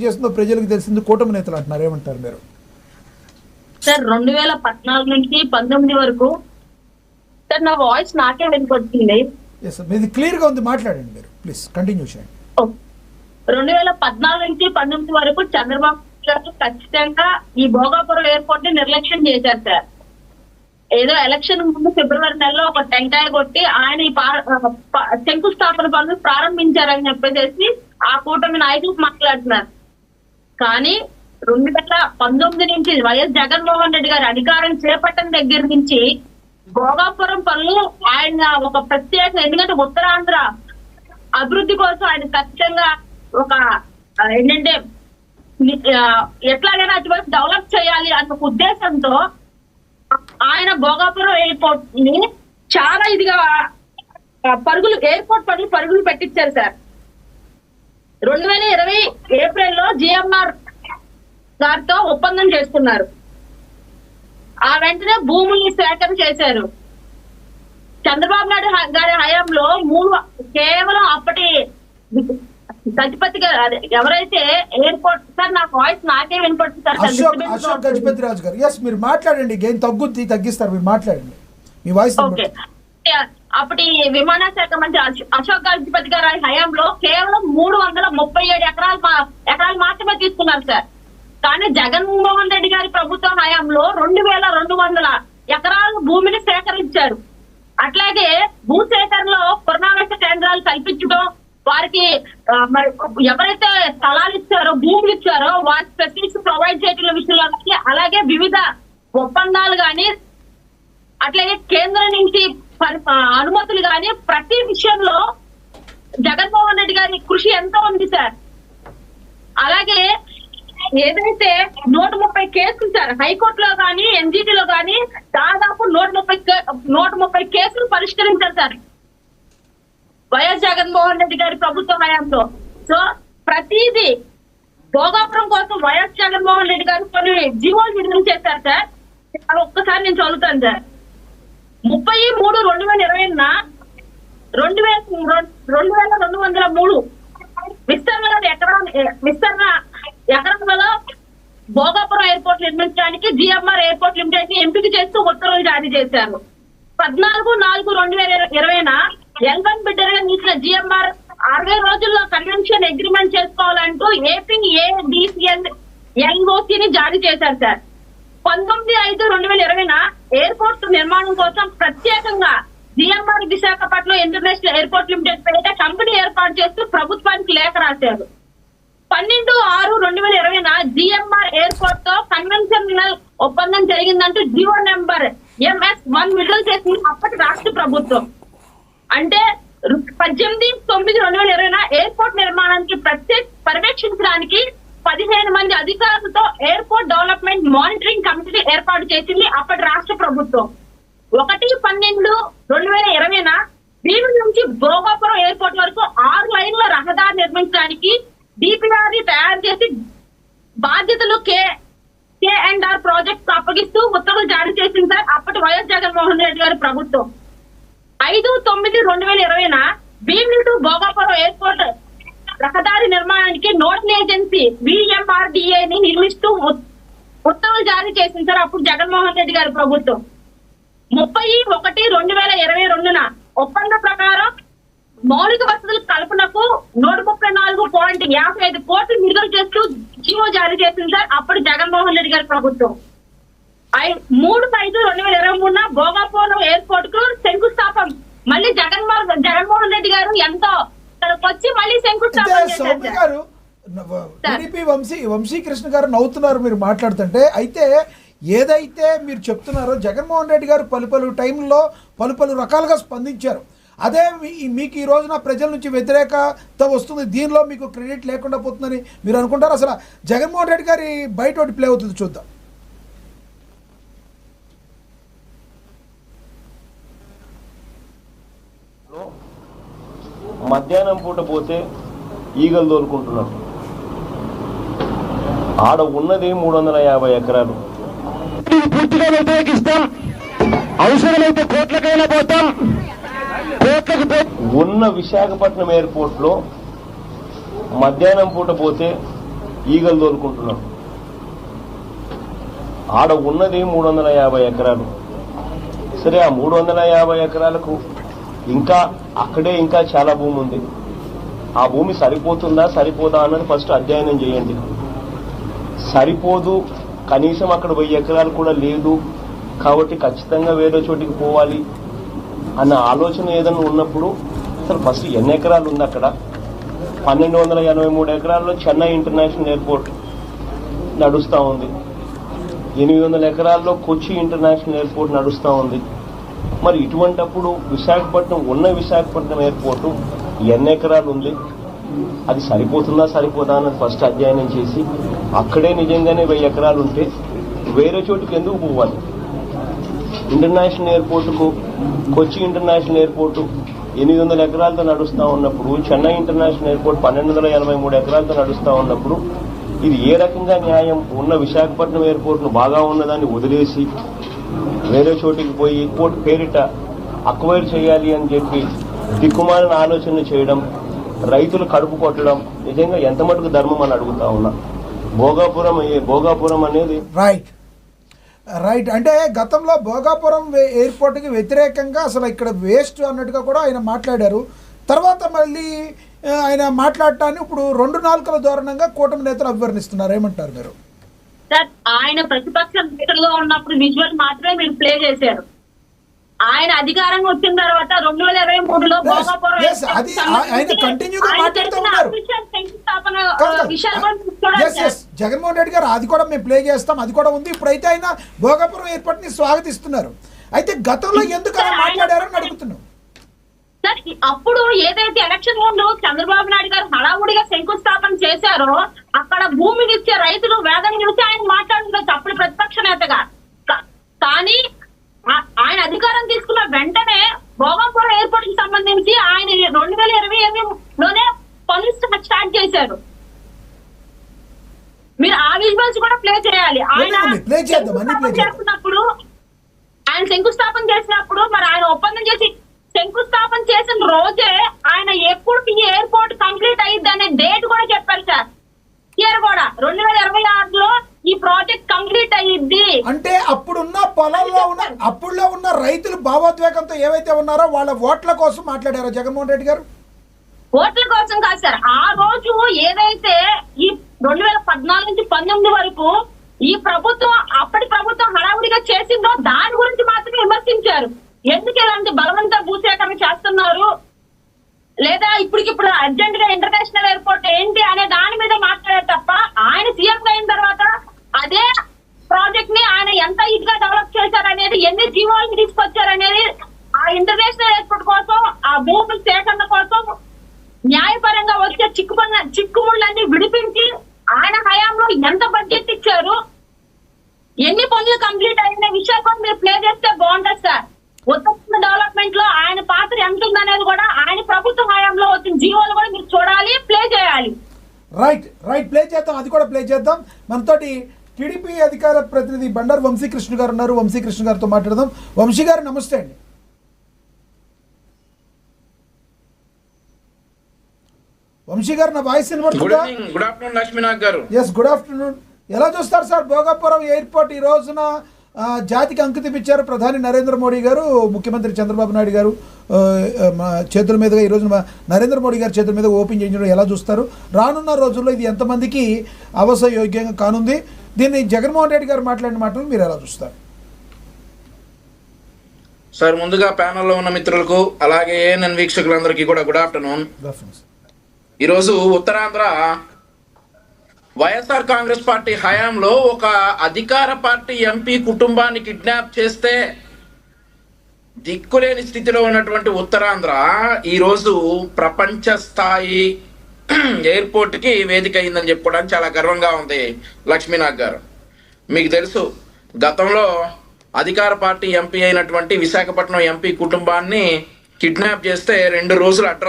చేస్తుందో ప్రజలకు తెలిసింది కూటమి నేతలు అంటున్నారు. ఏమంటారు మీరు? సార్ 2014 నుంచి 19 వరకు సార్ నా వాయిస్ నాకే వినిపడుతుంది. మీది క్లియర్ గా ఉంది, మాట్లాడండి మీరు, ప్లీజ్ కంటిన్యూ చేయండి. 2014 నుంచి 19 వరకు చంద్రబాబు గారు ఖచ్చితంగా ఈ భోగాపురం ఎయిర్పోర్ట్ ని నిర్లక్ష్యం చేశారు సార్. ఏదో ఎలక్షన్ ముందు ఫిబ్రవరి నెలలో ఒక టెంకాయ కొట్టి ఆయన ఈ శంకుస్థాపన పనులు ప్రారంభించారని చెప్పేసి ఆ కూటమి నాయకులు మాట్లాడుతున్నారు. కానీ 2019 నుంచి వైఎస్ జగన్మోహన్ రెడ్డి గారు అధికారం చేపట్టిన దగ్గర నుంచి భోగాపురం పనులు ఆయన ఒక ప్రత్యేక, ఎందుకంటే ఉత్తరాంధ్ర అభివృద్ధి కోసం ఆయన ఖచ్చితంగా ఒక ఏంటంటే ఎట్లాగైనా అటువైపు డెవలప్ చేయాలి అన్న ఉద్దేశంతో ఆయన భోగాపురం ఎయిర్పోర్ట్ ని చాలా ఇదిగా ఎయిర్పోర్ట్ పరుగులు పెట్టించారు సార్. 2020 ఏప్రిల్లో జిఎంఆర్ గారితో ఒప్పందం చేసుకున్నారు. ఆ వెంటనే భూముల్ని సేకరణ చేశారు. చంద్రబాబు నాయుడు గారి హయాంలో కేవలం అప్పటి గజపతి గారు ఎవరైతే ఎయిర్పోర్ట్, సార్ నా వాయిస్ నాకే వినపడుతుంది సార్. అశోక్ గజపతి రాజు గారు, ఎస్ మీరు మాట్లాడండి, గేమ్ తగ్గిస్తారు, మీరు మాట్లాడండి, మీ వాయిస్. ఓకే, అప్పటి విమానశాఖ మంత్రి అశోక్ గజపతి గారి హయాంలో కేవలం 337 ఎకరాలు మాత్రమే తీసుకున్నారు సార్. కానీ జగన్మోహన్ రెడ్డి గారి ప్రభుత్వం హయాంలో 2200 ఎకరాల భూమిని సేకరించారు. అట్లాగే భూసేకరణలో పునరావాస కేంద్రాలు కల్పించడం, వారికి ఎవరైతే స్థలాలు ఇచ్చారో, భూములు ఇచ్చారో వారి స్పెసిఫిక్స్ ప్రొవైడ్ చేయడం విషయంలో, అలాగే వివిధ ఒప్పందాలు గాని, అట్లాగే కేంద్రం నుంచి అనుమతులు గాని, ప్రతి విషయంలో జగన్మోహన్ రెడ్డి గారి కృషి ఎంతో ఉంది సార్. అలాగే ఏదైతే 130 కేసులు సార్ హైకోర్టులో గాని ఎన్జిటిలో గాని దాదాపు 130 కేసులు పరిష్కరించారు సార్ వైఎస్ జగన్మోహన్ రెడ్డి గారి ప్రభుత్వం హయాంలో. సో ప్రతిదీ భోగాపురం కోసం వైఎస్ జగన్మోహన్ రెడ్డి గారు కొన్ని జీవోలు విడుదల చేశారు సార్. అవి ఒక్కసారి నేను చదువుతాను సార్. 30/3/2020 2203 విస్తరణ ఎకరాలలో భోగాపురం ఎయిర్పోర్ట్ నిర్మించడానికి జిఎంఆర్ ఎయిర్పోర్ట్ లిమిటెడ్ ని ఎంపిక చేస్తూ ఉత్తర్వులు జారీ చేశారు. 14/4/2020 L1 బిడ్డర్ గా నిలిచిన జిఎంఆర్ 60 రోజుల్లో కన్వెన్షన్ అగ్రిమెంట్ చేసుకోవాలంటూ ఏపీఏడిసిఎల్ ఎల్ఓసి ని జారీ చేశారు సార్. 19/5/2020 ఎయిర్పోర్ట్ నిర్మాణం కోసం ప్రత్యేకంగా GMR Visakhapatnam international airport limited పేరిట కంపెనీ ఏర్పాటు చేస్తూ ప్రభుత్వానికి లేఖ రాశారు. 12/6/2020 జిఎంఆర్ ఎయిర్పోర్ట్ తో కన్వెన్షనల్ ఒప్పందం జరిగిందంటూ జియో నెంబర్ MS1 విడుదల చేసింది అప్పటి రాష్ట్ర ప్రభుత్వం. అంటే 18/9/2020 ఎయిర్పోర్ట్ నిర్మాణానికి పర్యవేక్షించడానికి 15 మంది అధికారులతో ఎయిర్పోర్ట్ డెవలప్మెంట్ మానిటరింగ్ కమిటీ ఏర్పాటు చేసింది అప్పటి రాష్ట్ర ప్రభుత్వం. 1/12/2020 భీమిలి నుంచి భోగాపురం ఎయిర్పోర్ట్ వరకు 6 లైన్ల రహదారి నిర్మించడానికి DPR ని తయారు చేసి బాధ్యతలు K&R ప్రాజెక్ట్ అప్పగిస్తూ ఉత్తర్వులు జారీ చేసింది సార్ అప్పటి వైఎస్ జగన్మోహన్ రెడ్డి గారి ప్రభుత్వం. 5/9/2020 భీమిలి టు భోగాపురం ఎయిర్పోర్ట్ రహదారి నిర్మాణానికి నోడల్ ఏజెన్సీ VMRDA ని నిర్మిస్తూ ఉత్తర్వులు జారీ చేసింది సార్ అప్పుడు జగన్మోహన్ రెడ్డి గారి ప్రభుత్వం. 30/1/2022 ఒప్పంద ప్రకారం మౌలిక వసతుల కల్పనకు 134.55 కోట్లు విడుదల చేస్తూ జీవో జారీ చేసింది సార్ అప్పుడు జగన్మోహన్ రెడ్డి గారి ప్రభుత్వం. 3/5/2023 భోగాపురం ఎయిర్పోర్ట్ కు శంకుస్థాపన మళ్ళీ జగన్మోహన్ రెడ్డి గారు ఎంతో వచ్చి మళ్ళీ శంకుస్థాపన చేశారు. టీడీపీ వంశీకృష్ణ గారు నవ్వుతున్నారు మీరు మాట్లాడుతుంటే. అయితే ఏదైతే మీరు చెప్తున్నారో జగన్మోహన్ రెడ్డి గారు పలు టైంలో పలు రకాలుగా స్పందించారు. అదే మీకు ఈ రోజున ప్రజల నుంచి వ్యతిరేకత వస్తుంది, దీనిలో మీకు క్రెడిట్ లేకుండా పోతుందని మీరు అనుకుంటారు. అసలు జగన్మోహన్ రెడ్డి గారి బయట ఒకటి ప్లే అవుతుంది, చూద్దాం. మధ్యాహ్నం పూట పోతే ఈగలు దోలుకుంటున్నారు. ఆడ ఉన్నది 350 ఎకరాలు. పూర్తిగా వ్యతిరేకిస్తాం, అవసరమైతే కోట్లకైనా పోతాం. ఉన్న విశాఖపట్నం ఎయిర్పోర్ట్ లో మధ్యాహ్నం పూట పోతే ఈగలు తోలుకుంటున్నారు. ఆడ ఉన్నది 350 ఎకరాలు. సరే, ఆ 350 ఎకరాలకు ఇంకా అక్కడే ఇంకా చాలా భూమి ఉంది. ఆ భూమి సరిపోతుందా సరిపోదా అన్నది ఫస్ట్ అధ్యయనం చేయండి. సరిపోదు, కనీసం అక్కడ 1000 ఎకరాలు కూడా లేదు కాబట్టి ఖచ్చితంగా వేరే చోటికి పోవాలి అన్న ఆలోచన ఏదైనా ఉన్నప్పుడు అసలు ఫస్ట్ ఎన్ని ఎకరాలు ఉంది అక్కడ? 1283 ఎకరాల్లో చెన్నై ఇంటర్నేషనల్ ఎయిర్పోర్ట్ నడుస్తూ ఉంది. 800 ఎకరాల్లో కొచ్చి ఇంటర్నేషనల్ ఎయిర్పోర్ట్ నడుస్తూ ఉంది. మరి ఇటువంటప్పుడు విశాఖపట్నం ఎయిర్పోర్టు ఎన్ని ఎకరాలు ఉంది, అది సరిపోతుందా సరిపోదా అన్నది ఫస్ట్ అధ్యయనం చేసి అక్కడే నిజంగానే 1000 ఎకరాలు ఉంటే వేరే చోటుకి ఎందుకు పోవాలి? ఇంటర్నేషనల్ ఎయిర్పోర్టుకు కొచ్చి ఇంటర్నేషనల్ ఎయిర్పోర్టు 800 ఎకరాలతో నడుస్తూ ఉన్నప్పుడు, చెన్నై ఇంటర్నేషనల్ ఎయిర్పోర్ట్ 1283 ఎకరాలతో నడుస్తూ ఉన్నప్పుడు ఇది ఏ రకంగా న్యాయం? ఉన్న విశాఖపట్నం ఎయిర్పోర్ట్ను బాగా ఉన్నదాన్ని వదిలేసి వేరే చోటికి పోయి ఎయిర్పోర్ట్ పేరిట అక్వైర్ చేయాలి అని చెప్పి దిక్కుమాలిన ఆలోచనలు చేయడం, రైతులు కడుపు కొట్టడం నిజంగా ఎంత మటుకు ధర్మం అని అడుగుతా ఉన్నా. భోగాపురం అనేది రైట్ అంటే గతంలో భోగాపురం ఎయిర్పోర్ట్కి వ్యతిరేకంగా అసలు ఇక్కడ వేస్ట్ అన్నట్టుగా కూడా ఆయన మాట్లాడారు. తర్వాత మళ్ళీ ఆయన మాట్లాడటాన్ని ఇప్పుడు 2 నాలుకల ధోరణంగా కూటమి నేతలు అభివర్ణిస్తున్నారు. ఏమంటారు మీరు? సార్, ఆయన ప్రతిపక్ష నేతలుగా ఉన్నప్పుడు విజువల్ మాత్రమే మీరు ప్లే చేశారు. ఆయన అధికారంగా వచ్చిన తర్వాత 2023లో భోగాపురం జగన్మోహన్ రెడ్డి గారు అది కూడా మేము ప్లే చేస్తాం, అది కూడా ఉంది. ఇప్పుడైతే ఆయన భోగాపురం ఎయిర్పోర్ట్ ని స్వాగతిస్తున్నారు. అయితే గతంలో ఎందుకు అలా మాట్లాడారని అడుగుతున్నాం. సార్, అప్పుడు ఏదైతే ఎలక్షన్ ముందు చంద్రబాబు నాయుడు గారు హడావుడిగా శంకుస్థాపన చేశారో అక్కడ భూమిని ఇచ్చే రైతులు వేదన చూసి ఆయన మాట్లాడుతున్నారు అప్పుడు ప్రతిపక్ష నేతగా. కానీ ఆయన అధికారం తీసుకున్న వెంటనే భోగాపురం ఎయిర్పోర్ట్ కి సంబంధించి ఆయన 2028లోనే పనులు స్టార్ట్ చేశారు. మీరు ఆ విజువల్స్ కూడా ప్లే చేయాలి. ఆయన చేస్తున్నప్పుడు, ఆయన శంకుస్థాపన చేసినప్పుడు మరి ఆయన ఒప్పందం చేసి శంకుస్థాపన చేసిన రోజే ఆయన ఎప్పుడు ఈ ఎయిర్పోర్ట్ కంప్లీట్ అయ్యిద్ది అనే డేట్ కూడా చెప్పారు సార్. ఇయర్ కూడా 2026లో ఈ ప్రాజెక్ట్ కంప్లీట్ అయ్యిద్ది అంటే అప్పుడున్న పొలంలో ఉన్న రైతులు భావోద్వేగంతో ఏవైతే ఉన్నారో వాళ్ళ ఓట్ల కోసం మాట్లాడారో జగన్మోహన్ రెడ్డి గారు. ఓట్ల కోసం కాదు సార్, ఆ రోజు ఏదైతే ఈ 2014 నుంచి 19 వరకు ఈ ప్రభుత్వం అప్పటి ప్రభుత్వం హడావుడిగా చేసిందో దాని గురించి మాత్రమే విమర్శించారు. ఎందుకు ఇలాంటి బలవంత భూసేకరణ చేస్తున్నారు, లేదా ఇప్పటికిప్పుడు అర్జెంట్ గా ఇంటర్నేషనల్ ఎయిర్పోర్ట్ ఏంటి అనే దాని మీద మాట్లాడారు తప్ప ఆయన సీఎం అయిన తర్వాత అదే ప్రాజెక్ట్ ని ఆయన ఎంత ఇదిగా డెవలప్ చేశారనేది, ఎన్ని జీవోలు తీసుకొచ్చారనేది, ఆ ఇంటర్నేషనల్ ఎయిర్పోర్ట్ కోసం, ఆ భూముల సేకరణ కోసం న్యాయపరంగా వచ్చే చిక్కుముళ్ళన్నీ విడిపించి ఆయన హయాంలో ఎంత బడ్జెట్ ఇచ్చారు, ఎన్ని పనులు కంప్లీట్ అయిన విషయాలు కూడా మీరు ప్లే చేస్తే బాగుంటుంది సార్. ఉత్తమ డెవలప్మెంట్ లో ఆయన పాత్ర ఎంత ఉందనేది కూడా ఆయన ప్రభుత్వ హయాంలో వచ్చిన జీవోలు కూడా మీరు చూడాలి, ప్లే చేయాలి. రైట్ ప్లే చేద్దాం, అది కూడా ప్లే చేద్దాం. మనతోటి టీడీపీ అధికార ప్రతినిధి బండారు వంశీకృష్ణ గారు ఉన్నారు. వంశీకృష్ణ గారితో మాట్లాడదాం. వంశీ గారు నమస్తే అండి. వంశీ గారు నా వాయిస్ వినబడుతుందా? గుడ్ ఆఫ్టర్నూన్ లక్ష్మీనాథ్ గారు. Yes, good afternoon. ఎలా చూస్తారు సార్ భోగాపురం ఎయిర్పోర్ట్ ఈ రోజున జాతికి అంకితం ఇచ్చారు ప్రధాని నరేంద్ర మోడీ గారు, ముఖ్యమంత్రి చంద్రబాబు నాయుడు గారు చేతుల మీదుగా ఈ రోజున నరేంద్ర మోడీ గారి చేతుల మీద ఓపెన్ చేయించడం ఎలా చూస్తారు? రానున్న రోజుల్లో ఇది ఎంతమందికి అవసరయోగ్యంగా కానుంది? దీన్ని జగన్మోహన్ రెడ్డి గారు మాట్లాడిన మాటలు మీరు ఎలా చూస్తారు? సార్, ముందుగా ప్యానెల్లో ఉన్న మిత్రులకు అలాగే ఏఎన్ఎన్ వీక్షకులందరికీ కూడా గుడ్ ఆఫ్టర్నూన్. ఈరోజు ఉత్తరాంధ్ర వైఎస్ఆర్ కాంగ్రెస్ పార్టీ హయాంలో ఒక అధికార పార్టీ ఎంపీ కుటుంబాన్ని కిడ్నాప్ చేస్తే దిక్కులేని స్థితిలో ఉన్నటువంటి ఉత్తరాంధ్ర ఈరోజు ప్రపంచ స్థాయి ఎయిర్పోర్ట్కి వేదిక అయిందని చెప్పుకోవడానికి చాలా గర్వంగా ఉంది లక్ష్మీనాథ్ గారు. మీకు తెలుసు, గతంలో అధికార పార్టీ ఎంపీ అయినటువంటి విశాఖపట్నం ఎంపీ కుటుంబాన్ని కిడ్నాప్ చేస్తే 2 రోజులు అడ్రస్